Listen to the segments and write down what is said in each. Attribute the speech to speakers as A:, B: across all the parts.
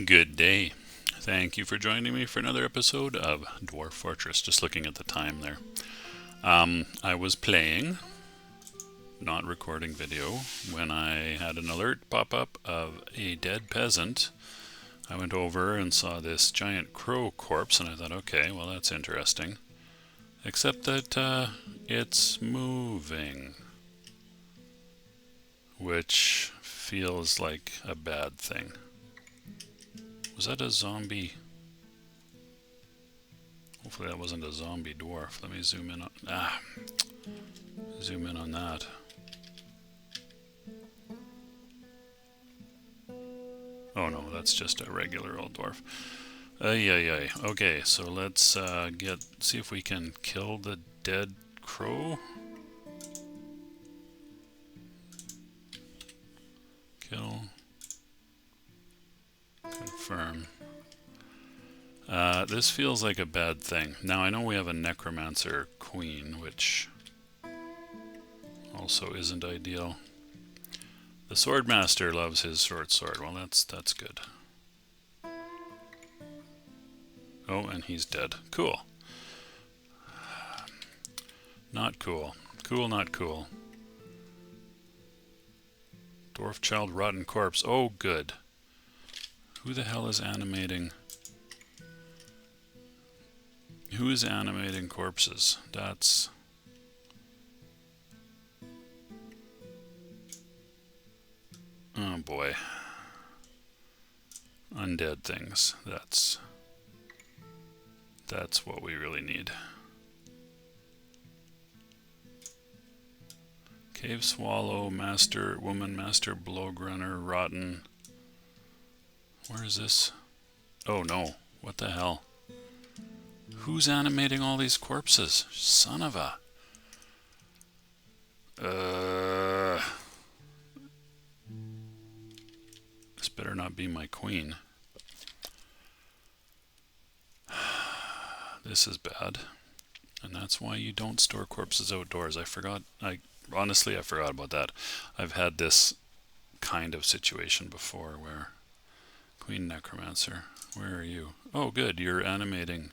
A: Good day. Thank you for joining me for another episode of Dwarf Fortress. Just looking at the time there. I was playing, not recording video, when I had an alert pop up of a dead peasant. I went over and saw this giant crow corpse, and I thought, okay, well, that's interesting. Except that it's moving, which feels like a bad thing. Was that a zombie? Hopefully that wasn't a zombie dwarf. Let me zoom in on... zoom in on that. Oh no, that's just a regular old dwarf. Ay. Okay, so let's see if we can kill the dead crow. Kill. Confirm. This feels like a bad thing. Now I know we have a necromancer queen, which also isn't ideal. The swordmaster loves his short sword. Well, that's good. Oh, and he's dead. Cool. Not cool. Cool, not cool. Dwarf child rotten corpse. Oh, good. Who the hell is animating? Who is animating corpses? That's... oh boy. Undead things. That's what we really need. Cave swallow, master, woman, master, blowgrunner, rotten. Where is this? Oh no, what the hell? Who's animating all these corpses? Son of a... This better not be my queen. This is bad. And that's why you don't store corpses outdoors. I forgot about that. I've had this kind of situation before where... Queen necromancer, where are you? Oh good, you're animating.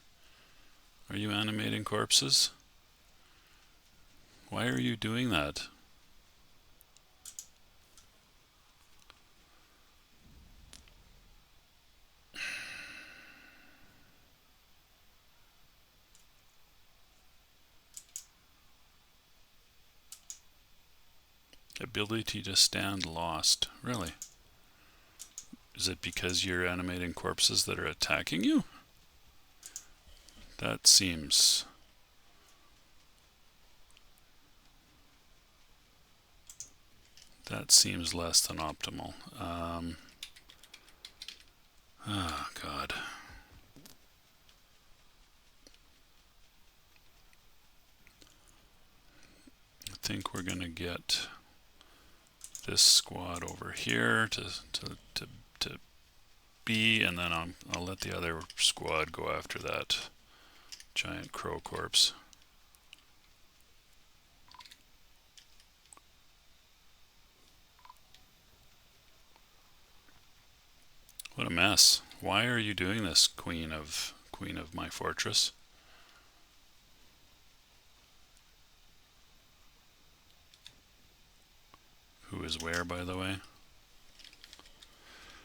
A: Are you animating corpses? Why are you doing that? Ability to stand lost. Really? Is it because you're animating corpses that are attacking you? That seems... less than optimal. Oh, God. I think we're going to get this squad over here to B, and then I'll let the other squad go after that giant crow corpse. What a mess. Why are you doing this, queen of my fortress? Who is where, by the way?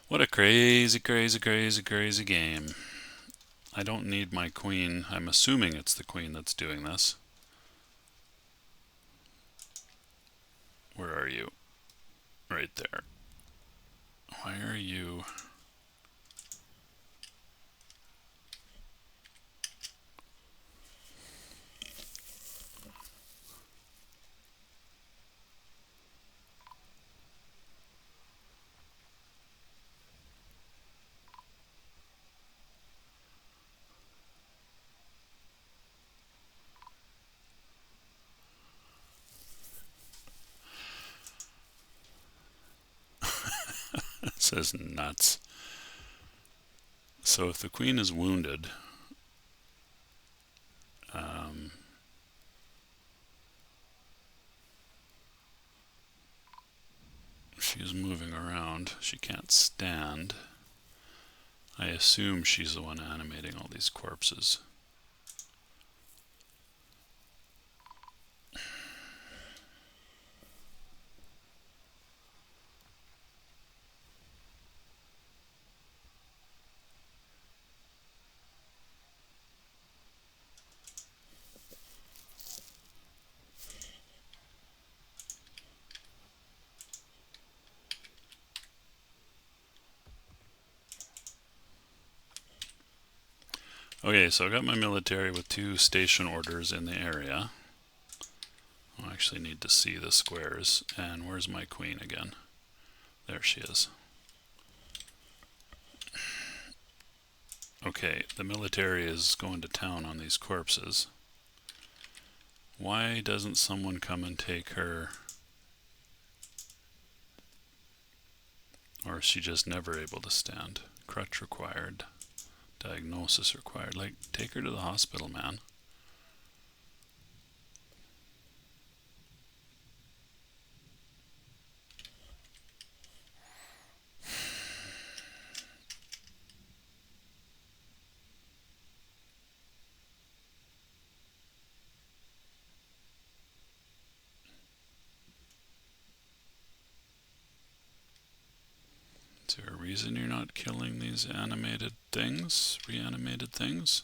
A: What a crazy game. I don't need my queen. I'm assuming it's the queen that's doing this. Where are you? Right there. Why are you... This is nuts. So if the queen is wounded, she's moving around. She can't stand. I assume she's the one animating all these corpses. Okay, so I got my military with 2 station orders in the area. I actually need to see the squares. And where's my queen again? There she is. Okay, the military is going to town on these corpses. Why doesn't someone come and take her? Or is she just never able to stand? Crutch required. Diagnosis required. Like, take her to the hospital, man. Is there a reason you're not killing these animated things? Reanimated things?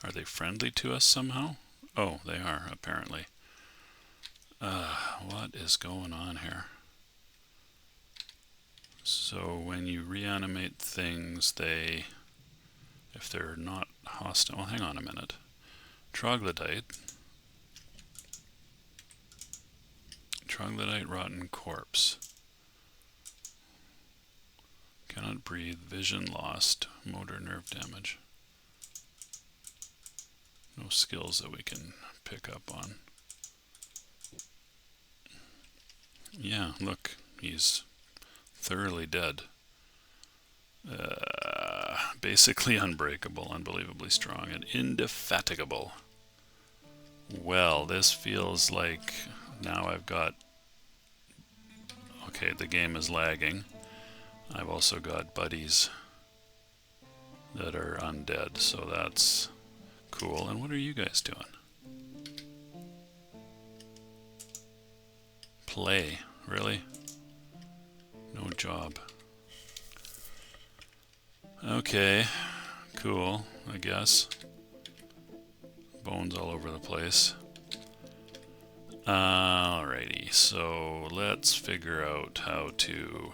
A: Are they friendly to us somehow? Oh, they are, apparently. What is going on here? So when you reanimate things, they, if they're not hostile, well, hang on a minute. Troglodyte, rotten corpse. Cannot breathe, vision lost, motor nerve damage. No skills that we can pick up on. Yeah, look, he's thoroughly dead. Basically unbreakable, unbelievably strong, and indefatigable. Well, this feels like now I've got... Okay, the game is lagging. I've also got buddies that are undead, so that's cool. And what are you guys doing? Play, really? No job. Okay, cool, I guess. Bones all over the place. Alrighty, so let's figure out how to...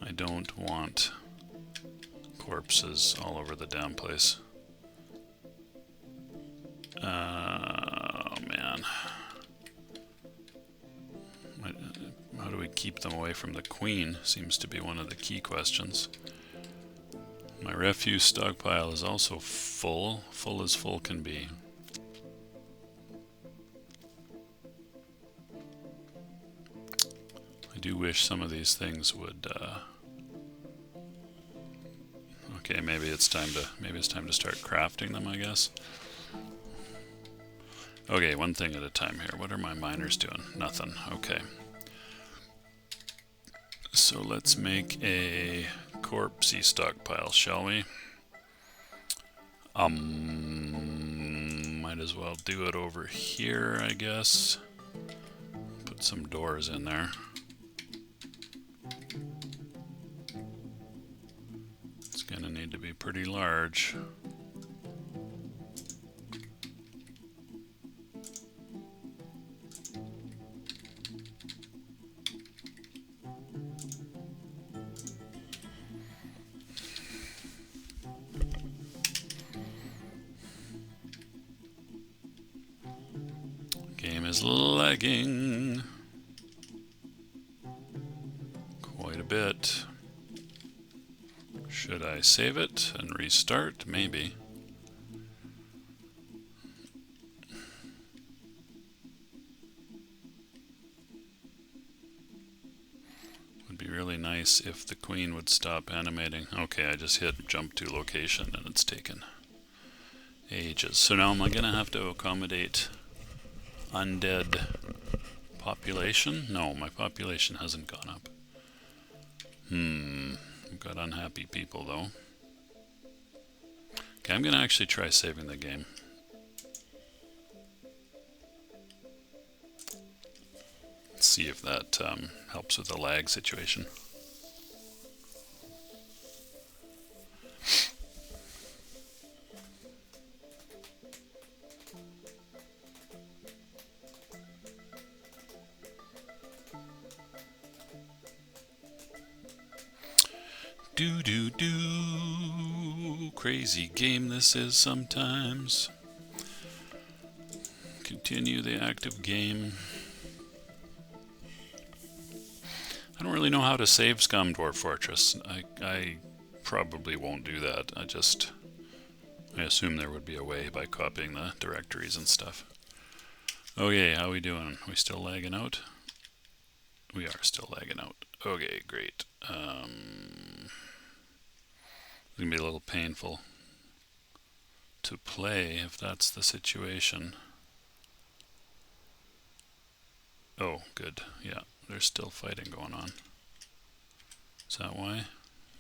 A: I don't want corpses all over the damn place. Oh man. How do we keep them away from the queen? Seems to be one of the key questions. My refuse stockpile is also full. Full as full can be. I do wish some of these things would okay, maybe it's time to start crafting them, I guess. Okay, one thing at a time here. What are my miners doing? Nothing. Okay. So let's make a corpsey stockpile, shall we? Might as well do it over here, I guess. Put some doors in there. It's gonna need to be pretty large. Game is lagging quite a bit. Should I save it and restart? Maybe. Would be really nice if the queen would stop animating. Okay, I just hit jump to location and it's taken ages. So now am I gonna have to accommodate undead population? No, my population hasn't gone up. I've got unhappy people though. Okay, I'm gonna actually try saving the game. Let's see if that helps with the lag situation. Do. Crazy game this is sometimes. Continue the active game. I don't really know how to save Scum Dwarf Fortress. I probably won't do that. I assume there would be a way by copying the directories and stuff. Okay, how we doing? We still lagging out? We are still lagging out. Okay, great. It's gonna be a little painful to play if that's the situation. Oh, good. Yeah, there's still fighting going on. Is that why?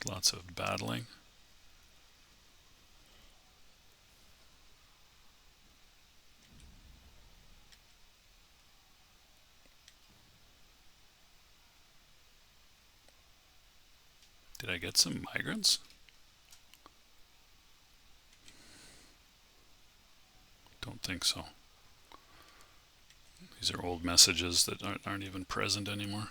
A: Lots of battling. Did I get some migrants? Don't think so. These are old messages that aren't even present anymore.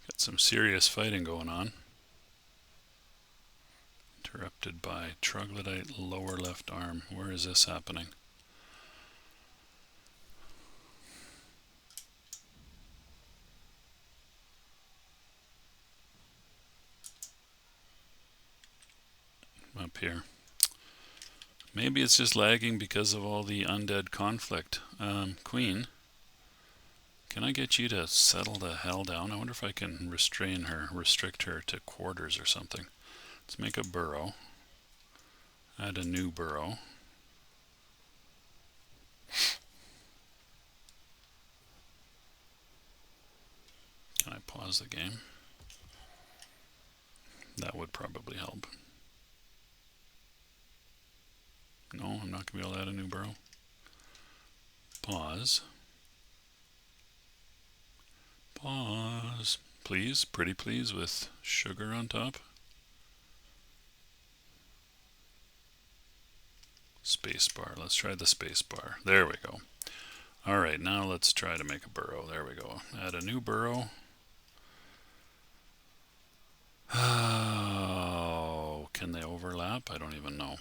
A: Got some serious fighting going on. Interrupted by troglodyte lower left arm. Where is this happening? Up here. Maybe it's just lagging because of all the undead conflict. Queen, can I get you to settle the hell down? I wonder if I can restrict her to quarters or something. Let's make a burrow. Add a new burrow. Can I pause the game? That would probably help. No, I'm not going to be able to add a new burrow. Pause. Pause. Please, pretty please, with sugar on top. Space bar. Let's try the space bar. There we go. Alright, now let's try to make a burrow. There we go. Add a new burrow. Oh, can they overlap? I don't even know.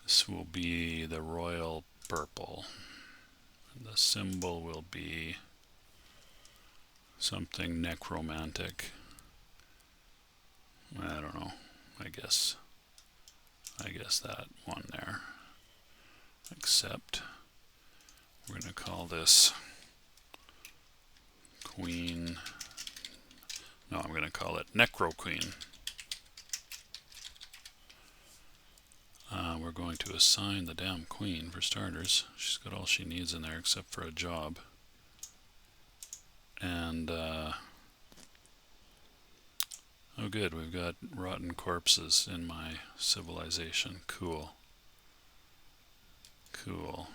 A: This will be the royal purple. And the symbol will be something necromantic. I don't know. I guess that one there. Except we're going to call this Queen. No, I'm going to call it Necro Queen. We're going to assign the damn queen for starters. She's got all she needs in there except for a job. And, oh good, we've got rotten corpses in my civilization. Cool. Cool.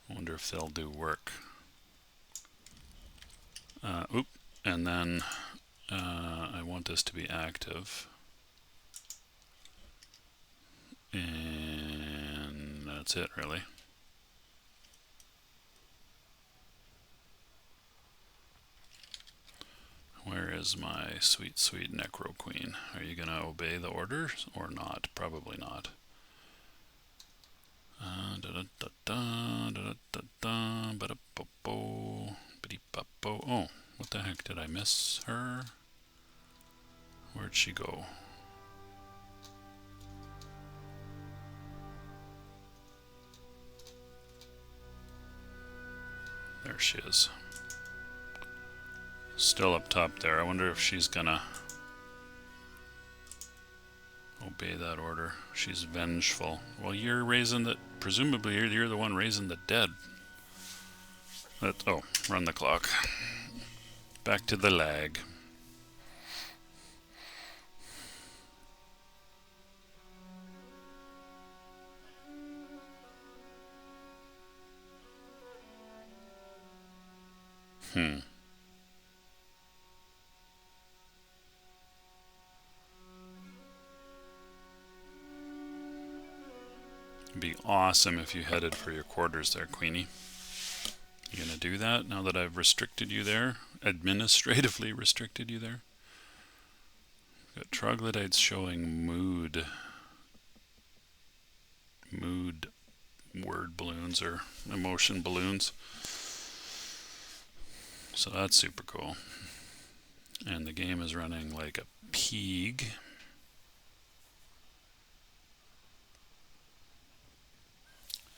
A: I wonder if they'll do work. And then I want this to be active. And that's it, really. Where is my sweet, sweet Necro Queen? Are you going to obey the orders or not? Probably not. Oh, what the heck? Did I miss her? Where'd she go? There she is. Still up top there. I wonder if she's gonna obey that order. She's vengeful. Well, you're raising the... Presumably you're the one raising the dead. Oh, run the clock. Back to the lag. It'd be awesome if you headed for your quarters there, Queenie. You gonna do that now that I've restricted you there? Administratively restricted you there? Got troglodytes showing mood word balloons or emotion balloons. So that's super cool. And the game is running like a pig.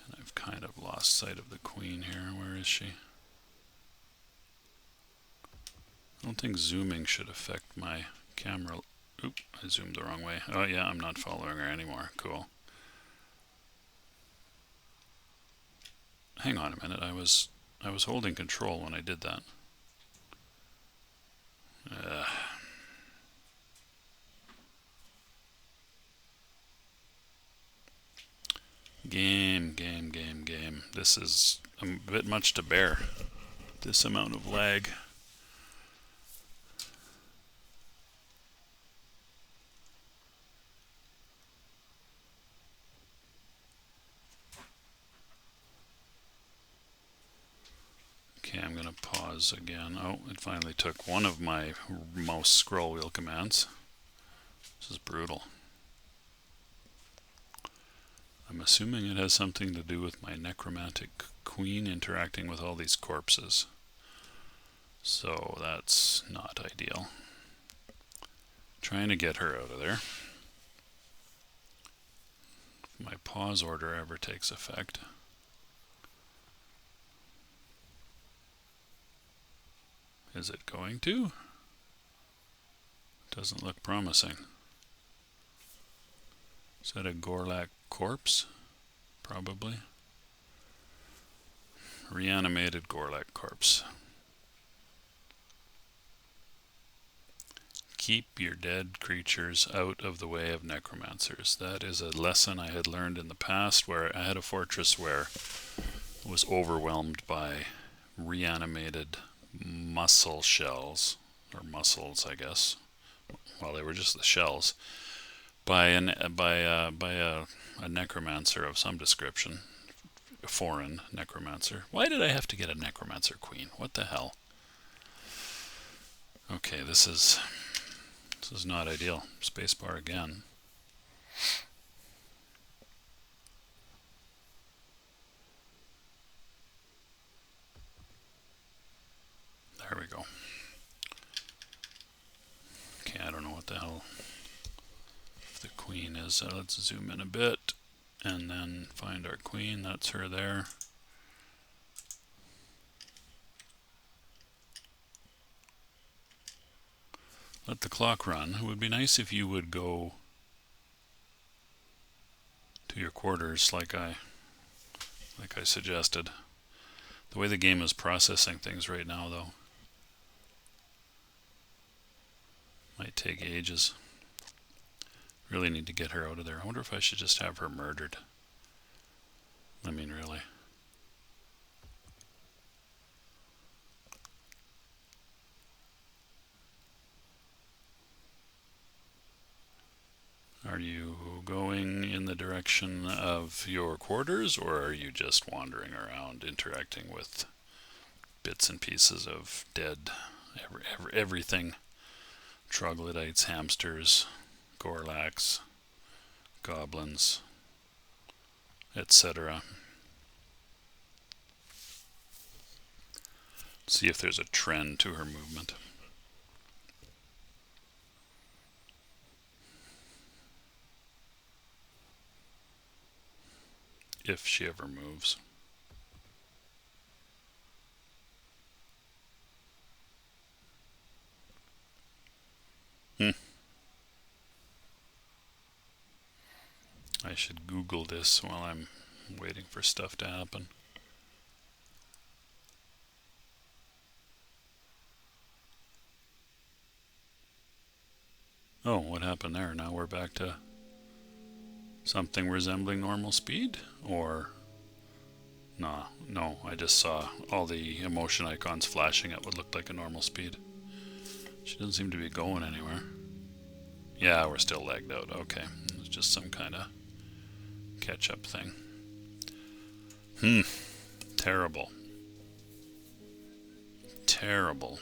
A: And I've kind of lost sight of the queen here. Where is she? I don't think zooming should affect my camera. Oop, I zoomed the wrong way. Oh yeah, I'm not following her anymore. Cool. Hang on a minute. I was holding control when I did that. Game. This is a bit much to bear. This amount of lag. Okay, I'm going to pause again. Oh, it finally took one of my mouse scroll wheel commands. This is brutal. I'm assuming it has something to do with my necromantic queen interacting with all these corpses. So that's not ideal. Trying to get her out of there. If my pause order ever takes effect. Is it going to? Doesn't look promising. Is that a Gorlak corpse? Probably. Reanimated Gorlak corpse. Keep your dead creatures out of the way of necromancers. That is a lesson I had learned in the past where I had a fortress where I was overwhelmed by reanimated mussel shells, or mussels, I guess. Well, they were just the shells. By a necromancer of some description, a foreign necromancer. Why did I have to get a necromancer queen? What the hell? Okay, this is not ideal. Spacebar again. There we go. Okay, I don't know what the hell the queen is. Let's zoom in a bit and then find our queen. That's her there. Let the clock run. It would be nice if you would go to your quarters like I suggested. The way the game is processing things right now, though, might take ages. Really need to get her out of there. I wonder if I should just have her murdered. I mean, really. Are you going in the direction of your quarters, or are you just wandering around interacting with bits and pieces of dead everything? Troglodytes, hamsters, Gorlaks, goblins, etc. See if there's a trend to her movement. If she ever moves. Hmm. I should Google this while I'm waiting for stuff to happen. Oh, what happened there? Now we're back to something resembling normal speed? Or... Nah, no, I just saw all the emotion icons flashing at what looked like a normal speed. She doesn't seem to be going anywhere. Yeah, we're still lagged out. Okay, it's just some kind of catch-up thing. Terrible. Terrible.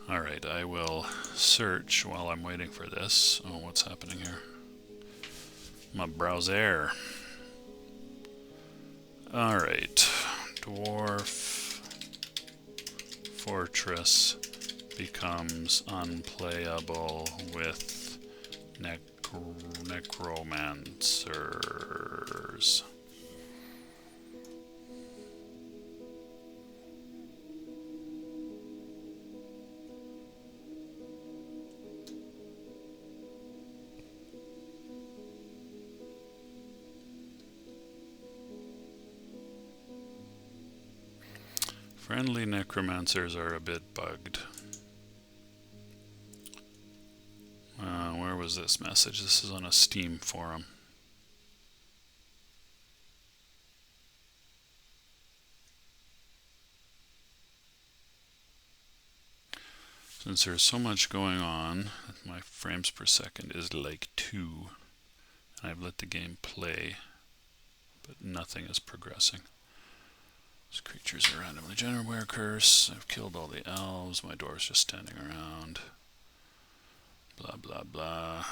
A: Alright, I will search while I'm waiting for this. Oh, what's happening here? My browser. Alright. Dwarf Fortress becomes unplayable with necromancers. Friendly necromancers are a bit bugged. Where was this message? This is on a Steam forum. Since there's so much going on, my frames per second is like 2. And I've let the game play, but nothing is progressing. These creatures are randomly generated. Wear curse. I've killed all the elves. My dwarf's just standing around. Blah blah blah.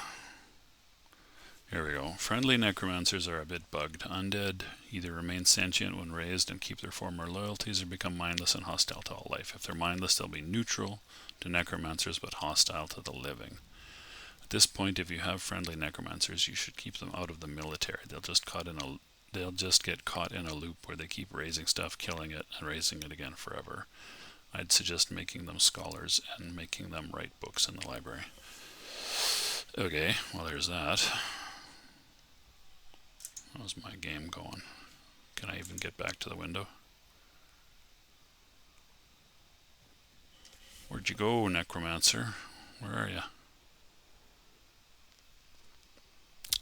A: Here we go. Friendly necromancers are a bit bugged. Undead either remain sentient when raised and keep their former loyalties, or become mindless and hostile to all life. If they're mindless, they'll be neutral to necromancers but hostile to the living. At this point, if you have friendly necromancers, you should keep them out of the military. They'll just get caught in a loop where they keep raising stuff, killing it, and raising it again forever. I'd suggest making them scholars and making them write books in the library. Okay, well there's that. How's my game going? Can I even get back to the window? Where'd you go, necromancer? Where are you?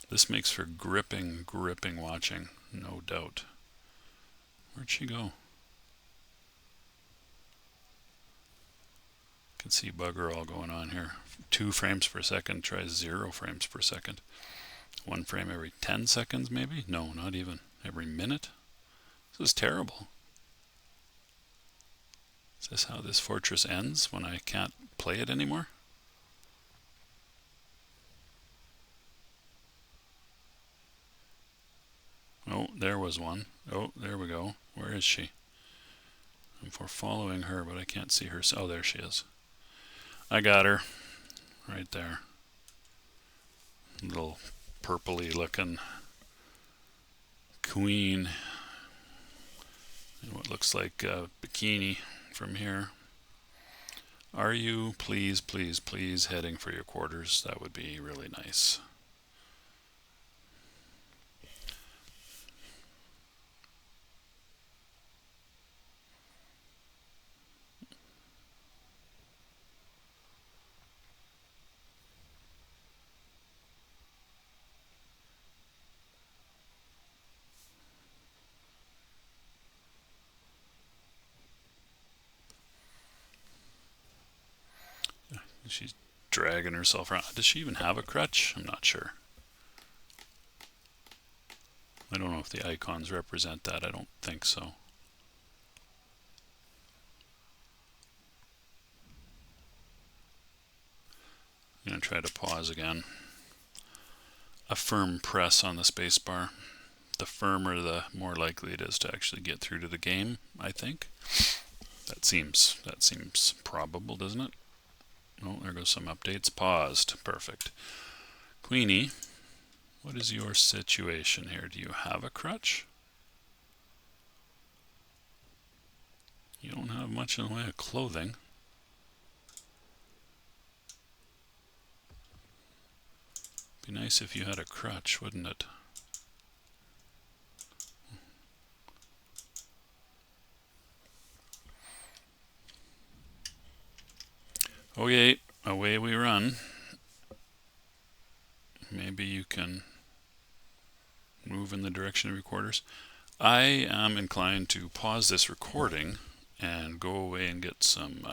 A: This makes for gripping watching, no doubt. Where'd she go? Can see bugger all going on here. 2 frames per second, try 0 frames per second. 1 frame every 10 seconds maybe? No, not even. Every minute? This is terrible. Is this how this fortress ends when I can't play it anymore? Oh, there was one. Oh, there we go. Where is she? I'm for following her, but I can't see her. Oh, there she is. I got her. Right there. Little purpley looking queen in what looks like a bikini from here. Are you, please, please, please, heading for your quarters? That would be really nice. She's dragging herself around. Does she even have a crutch? I'm not sure. I don't know if the icons represent that. I don't think so. I'm going to try to pause again. A firm press on the spacebar. The firmer, the more likely it is to actually get through to the game, I think. That seems probable, doesn't it? Oh, there goes some updates. Paused. Perfect. Queenie, what is your situation here? Do you have a crutch? You don't have much in the way of clothing. Be nice if you had a crutch, wouldn't it? Okay, away we run. Maybe you can move in the direction of your quarters. I am inclined to pause this recording and go away and get some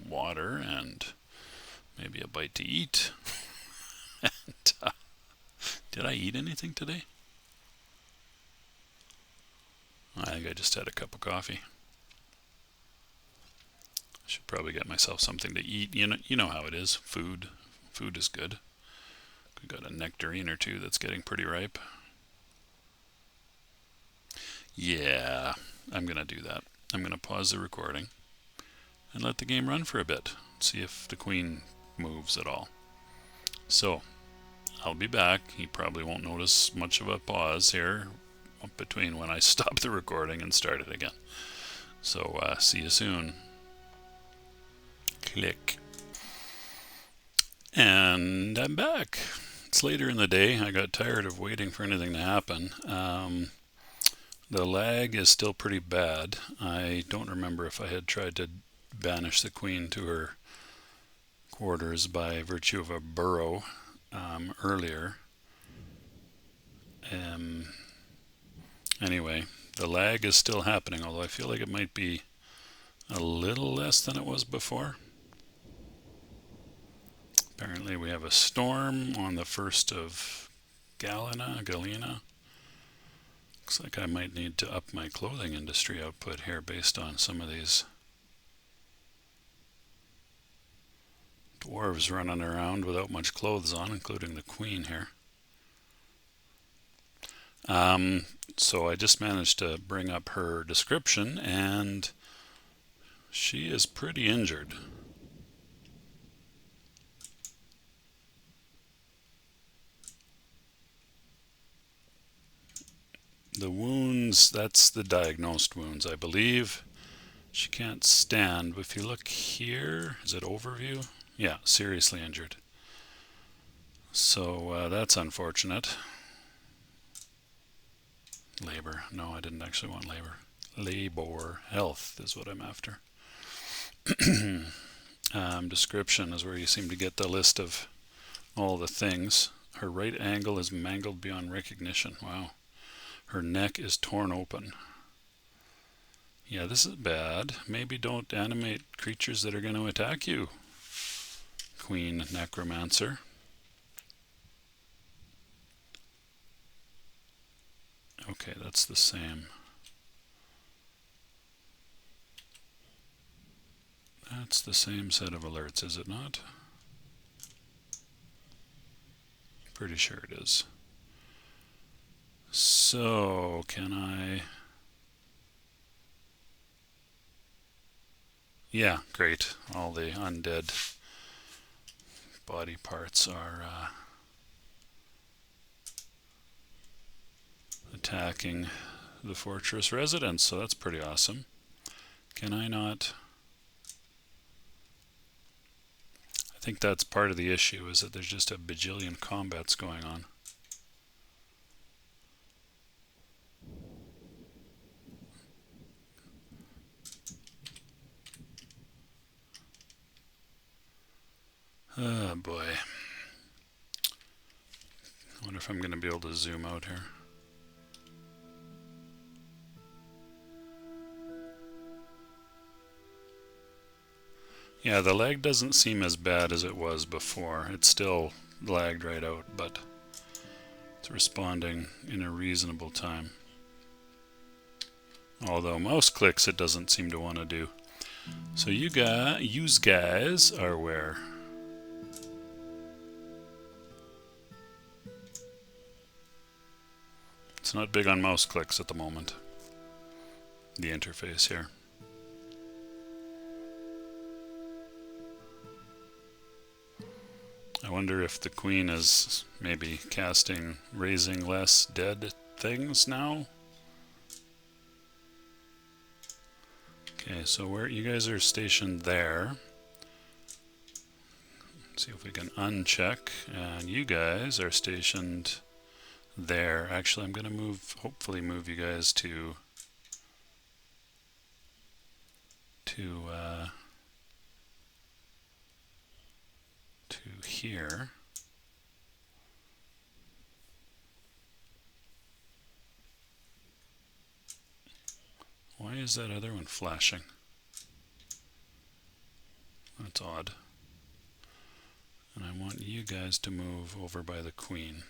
A: water and maybe a bite to eat. And, did I eat anything today? I think I just had a cup of coffee. I should probably get myself something to eat. You know how it is. Food is good. We got a nectarine or two that's getting pretty ripe. Yeah, I'm gonna do that. I'm gonna pause the recording and let the game run for a bit. See if the queen moves at all. So, I'll be back. You probably won't notice much of a pause here between when I stop the recording and start it again. So, see you soon. Click. And I'm back. It's later in the day. I got tired of waiting for anything to happen. The lag is still pretty bad. I don't remember if I had tried to banish the queen to her quarters by virtue of a burrow earlier. Anyway, the lag is still happening, although I feel like it might be a little less than it was before. Apparently we have a storm on the 1st of Galena. Looks like I might need to up my clothing industry output here based on some of these dwarves running around without much clothes on, including the queen here. So I just managed to bring up her description, and she is pretty injured. The wounds, that's the diagnosed wounds, I believe. She can't stand, but if you look here, is it overview? Yeah, seriously injured. So that's unfortunate. Labor. No, I didn't actually want labor. Labor. Health is what I'm after. Description is where you seem to get the list of all the things. Her right angle is mangled beyond recognition. Wow. Her neck is torn open. Yeah, this is bad. Maybe don't animate creatures that are going to attack you, Queen Necromancer. Okay, that's the same. That's the same set of alerts, is it not? Pretty sure it is. So, can I... Yeah, great. All the undead body parts are attacking the fortress residents, so that's pretty awesome. Can I not... I think that's part of the issue, is that there's just a bajillion combats going on. Oh boy. I wonder if I'm going to be able to zoom out here. Yeah, the lag doesn't seem as bad as it was before. It's still lagged right out, but it's responding in a reasonable time. Although mouse clicks it doesn't seem to want to do. So you guys are where? It's not big on mouse clicks at the moment. The interface here. I wonder if the queen is maybe casting raising less dead things now. Okay, so where you guys are stationed there. See if we can uncheck. And you guys are stationed there. Actually, I'm going to hopefully move you guys to here. Why is that other one flashing? That's odd. And I want you guys to move over by the queen.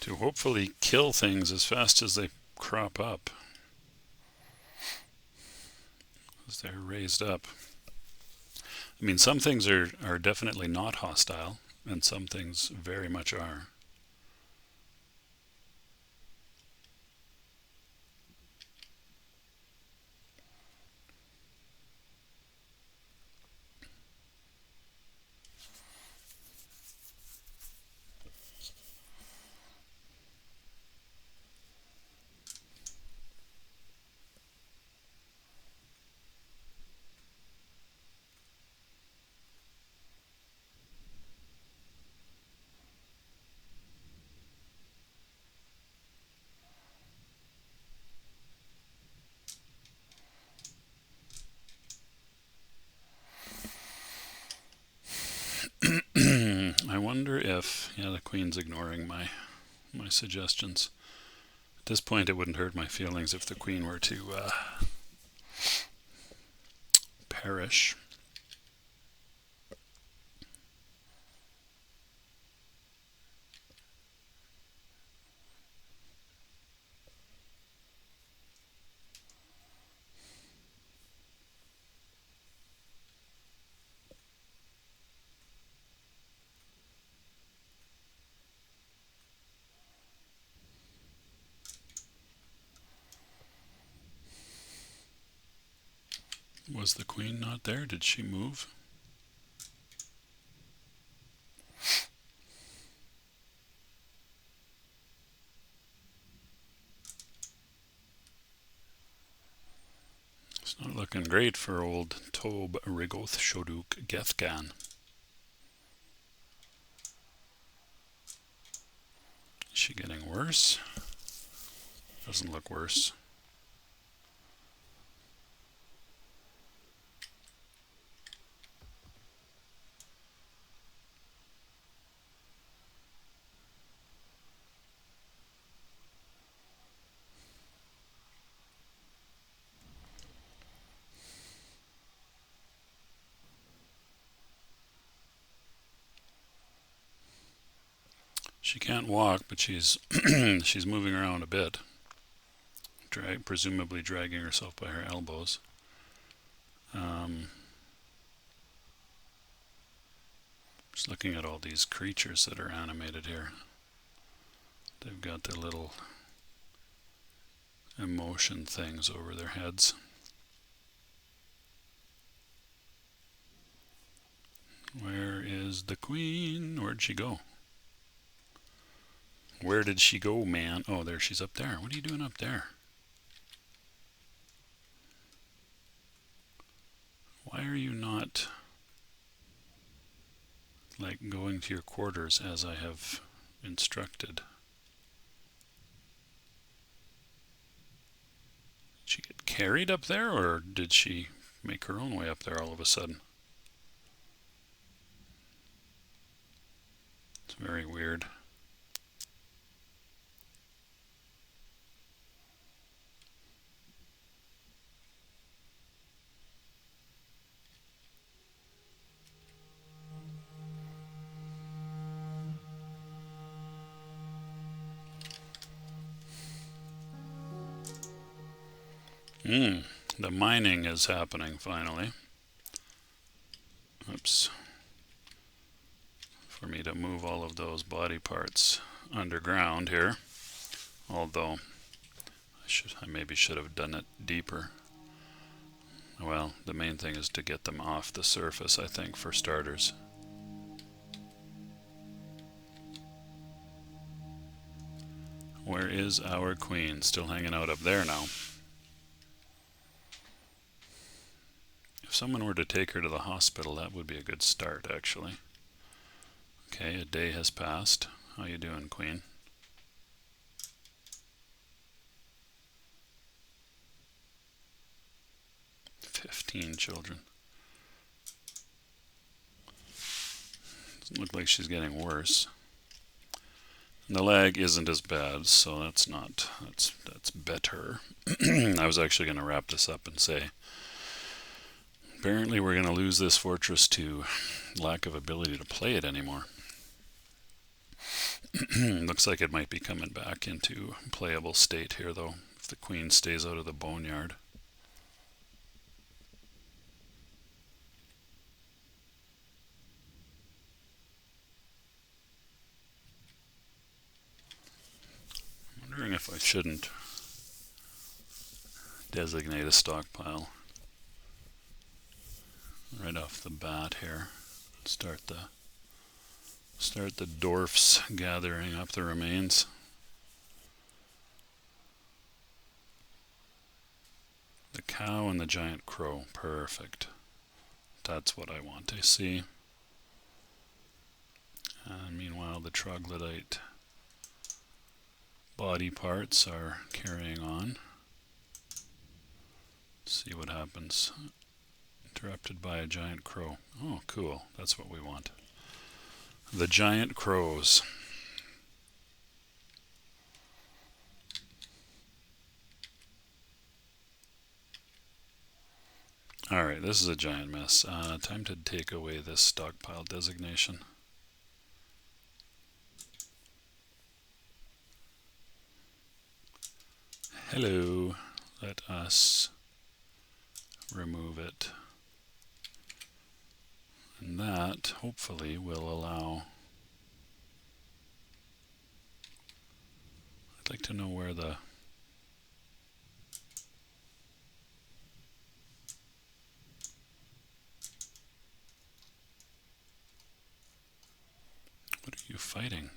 A: To hopefully kill things as fast as they crop up. As they're raised up. I mean, some things are definitely not hostile, and some things very much are. I wonder if, yeah, the queen's ignoring my suggestions. At this point, it wouldn't hurt my feelings if the queen were to perish. Was the queen not there? Did she move? It's not looking great for old Thob Rigoth Shoduk Gethgan. Is she getting worse? Doesn't look worse. She can't walk, but she's she's moving around a bit, presumably dragging herself by her elbows. Just looking at all these creatures that are animated here. They've got their little emotion things over their heads. Where is the queen? Where'd she go? Where did she go, man? Oh, there, she's up there. What are you doing up there? Why are you not, like, going to your quarters as I have instructed? Did she get carried up there, or did she make her own way up there all of a sudden? It's very weird. The mining is happening finally. Oops. For me to move all of those body parts underground here. Although I maybe should have done it deeper. Well, the main thing is to get them off the surface, I think, for starters. Where is our queen? Still hanging out up there now. If someone were to take her to the hospital, that would be a good start, actually. Okay, a day has passed. How you doing, queen? "15 children. Doesn't look like she's getting worse. And the lag isn't as bad, so that's better. I was actually going to wrap this up and say, apparently we're going to lose this fortress to lack of ability to play it anymore. Looks like it might be coming back into playable state here, though, if the queen stays out of the boneyard. I'm wondering if I shouldn't designate a stockpile right off the bat here. Start the dwarfs gathering up the remains. The cow and the giant crow. Perfect. That's what I want to see. And meanwhile, the troglodyte body parts are carrying on. Let's see what happens. Interrupted by a giant crow. Oh, cool. That's what we want. The giant crows. Alright, this is a giant mess. Time to take away this stockpile designation. Hello. Let us remove it. And that, hopefully, will allow... I'd like to know where the... What are you fighting?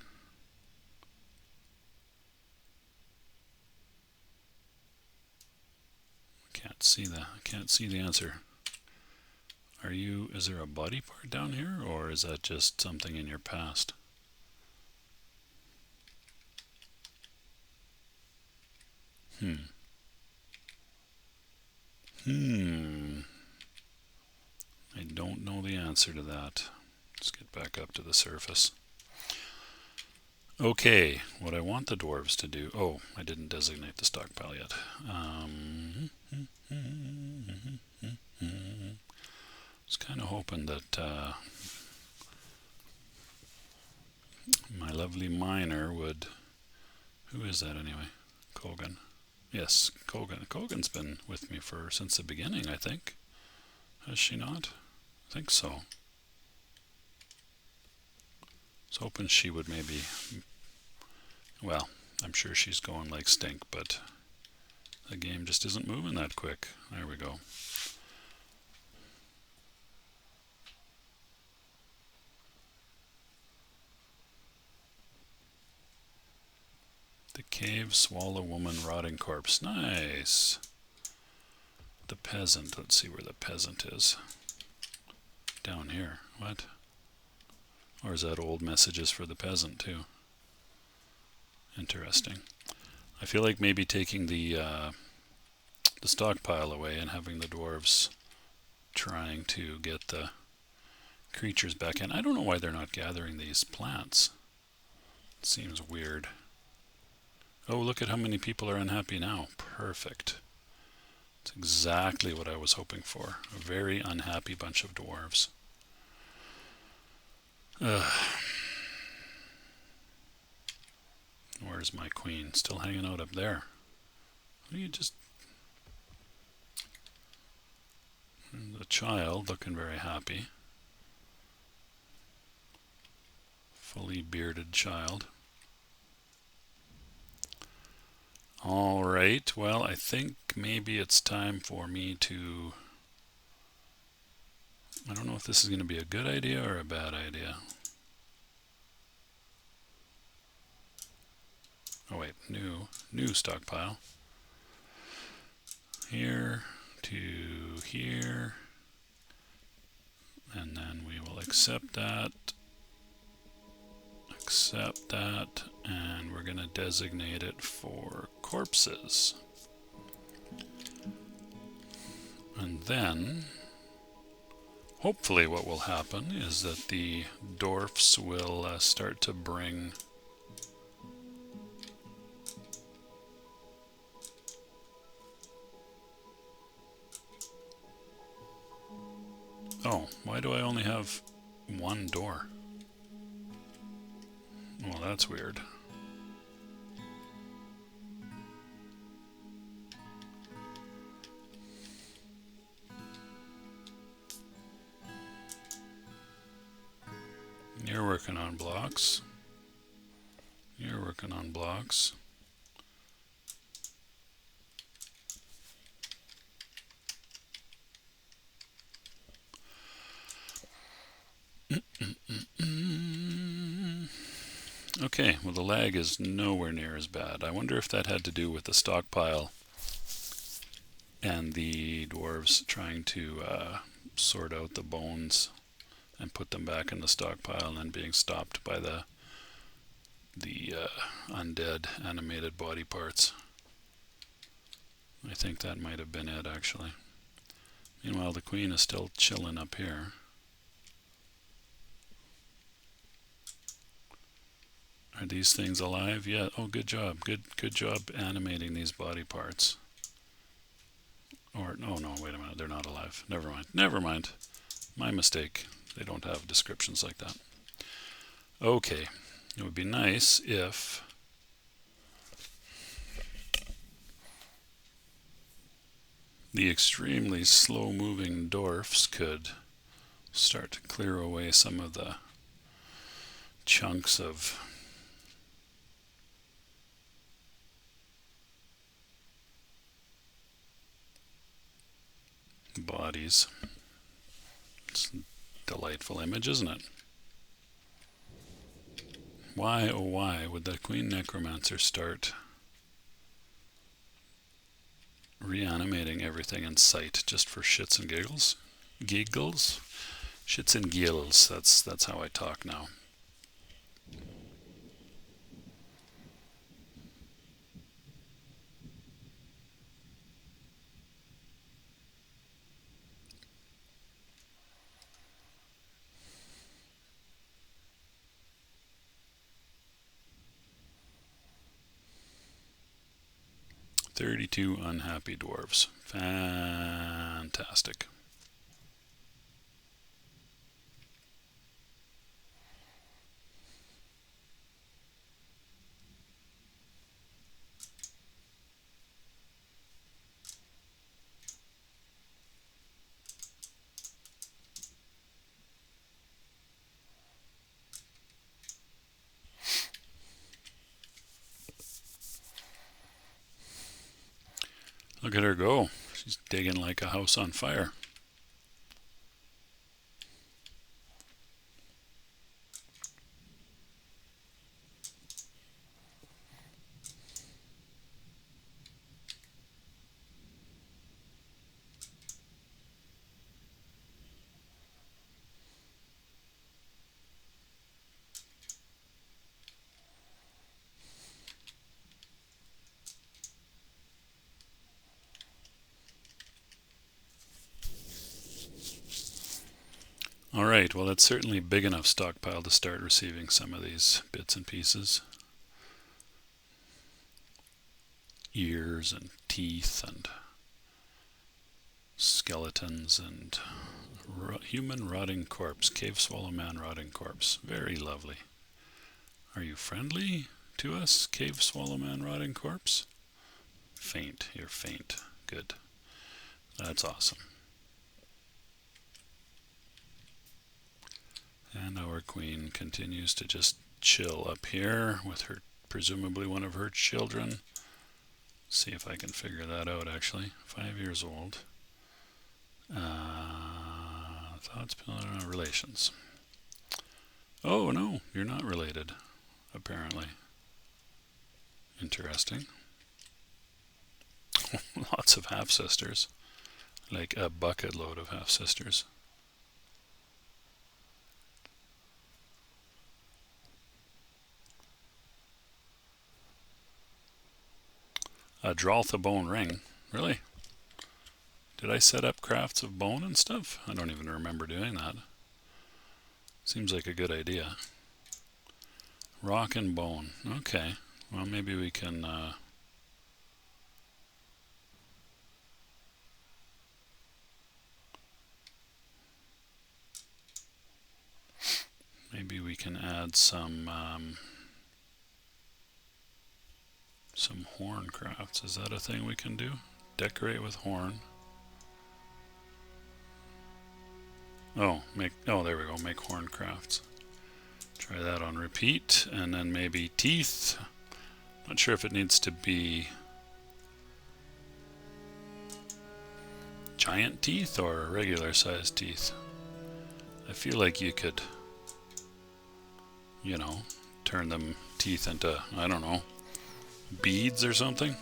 A: I can't see the answer. Is there a body part down here, or is that just something in your past? I don't know the answer to that. Let's get back up to the surface. Okay, what I want the dwarves to do... Oh, I didn't designate the stockpile yet. I was kind of hoping that my lovely miner would... Who is that anyway? Kogan. Yes, Kogan. Kogan's been with me since the beginning, I think. Has she not? I think so. I was hoping she would maybe... Well, I'm sure she's going like stink, but the game just isn't moving that quick. There we go. The cave, swallow woman, rotting corpse. Nice. The peasant. Let's see where the peasant is. Down here. What? Or is that old messages for the peasant too? Interesting. I feel like maybe taking the stockpile away and having the dwarves trying to get the creatures back in. I don't know why they're not gathering these plants. It seems weird. Oh, look at how many people are unhappy now. Perfect. It's exactly what I was hoping for. A very unhappy bunch of dwarves. Where's my queen? Still hanging out up there. What are you just... The child looking very happy. Fully bearded child. Alright, well, I think maybe it's time for me to... I don't know if this is going to be a good idea or a bad idea. Oh wait, new stockpile. Here to here. And then we will accept that, and we're going to designate it for corpses. And then, hopefully what will happen is that the dwarfs will start to bring Oh, why do I only have one door? Well, that's weird. You're working on blocks. You're working on blocks. Okay, well the lag is nowhere near as bad. I wonder if that had to do with the stockpile and the dwarves trying to sort out the bones and put them back in the stockpile and then being stopped by the undead animated body parts. I think that might have been it, actually. Meanwhile, the queen is still chilling up here. Are these things alive? Yeah. Oh, good job. Good job animating these body parts. Or no, wait a minute. They're not alive. Never mind. My mistake. They don't have descriptions like that. Okay. It would be nice if the extremely slow-moving dwarfs could start to clear away some of the chunks of bodies. It's a delightful image, isn't it? Why, oh why, would the Queen Necromancer start reanimating everything in sight just for shits and giggles? Giggles? Shits and gills, that's how I talk now. "32 unhappy dwarves." Fantastic. Look at her go. She's digging like a house on fire. Alright, well that's certainly a big enough stockpile to start receiving some of these bits and pieces. Ears and teeth and skeletons and human rotting corpse, cave swallow man rotting corpse. Very lovely. Are you friendly to us, cave swallow man rotting corpse? Faint, you're faint. Good. That's awesome. And our queen continues to just chill up here with her, presumably one of her children. See if I can figure that out, actually. 5 years old. Thoughts, relations. Oh, no, you're not related, apparently. Interesting. Lots of half-sisters. Like a bucket load of half-sisters. A Drawth a bone ring. Really? Did I set up crafts of bone and stuff? I don't even remember doing that. Seems like a good idea. Rock and bone. Okay. Well, maybe we can... maybe we can add some horn crafts. Is that a thing we can do? Decorate with horn. Oh, there we go. Make horn crafts. Try that on repeat, and then maybe teeth. Not sure if it needs to be giant teeth or regular sized teeth. I feel like you could, you know, turn them teeth into, I don't know, beads or something.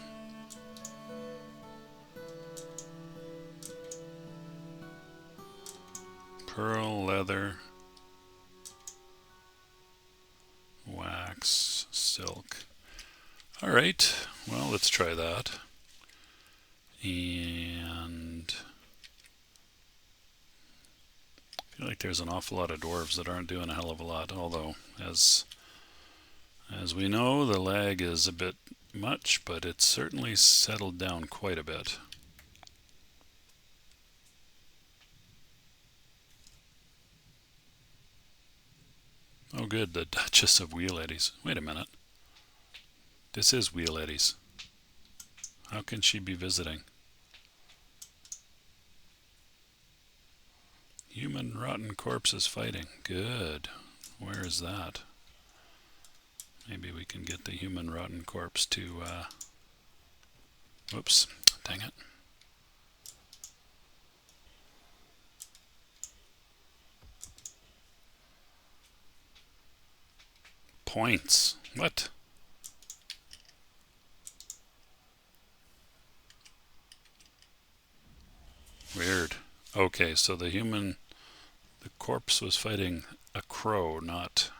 A: Pearl, leather, wax, silk. All right, well, let's try that. And I feel like there's an awful lot of dwarves that aren't doing a hell of a lot, although as we know, the lag is a bit much, but it's certainly settled down quite a bit. Oh good, the Duchess of Wheeleddies. Wait a minute. This is Wheeleddies. How can she be visiting? Human rotten corpses fighting. Good. Where is that? Maybe we can get the human rotten corpse to... whoops. Dang it. Points. What? Weird. Okay, so the corpse was fighting a crow, not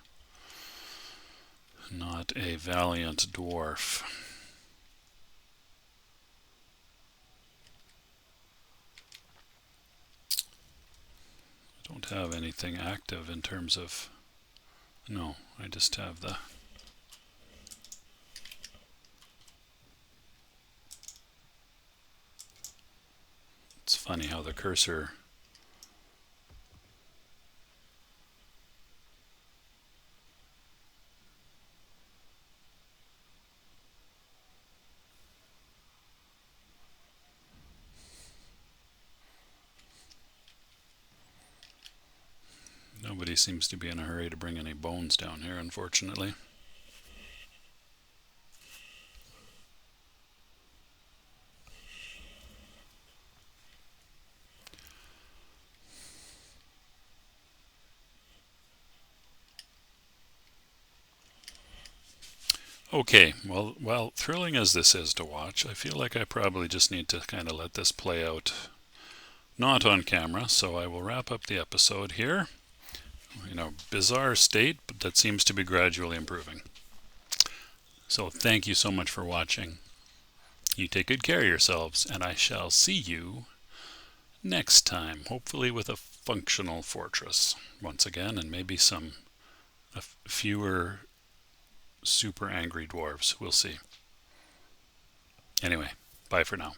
A: a valiant dwarf. I don't have anything active in terms of... No, I just have the... It's funny how the cursor... Nobody seems to be in a hurry to bring any bones down here, unfortunately. Okay, well, thrilling as this is to watch, I feel like I probably just need to kind of let this play out, not on camera, so I will wrap up the episode here. You know, bizarre state, but that seems to be gradually improving. So thank you so much for watching. You take good care of yourselves, and I shall see you next time, hopefully with a functional fortress once again, and maybe some fewer super angry dwarves. We'll see. Anyway, bye for now.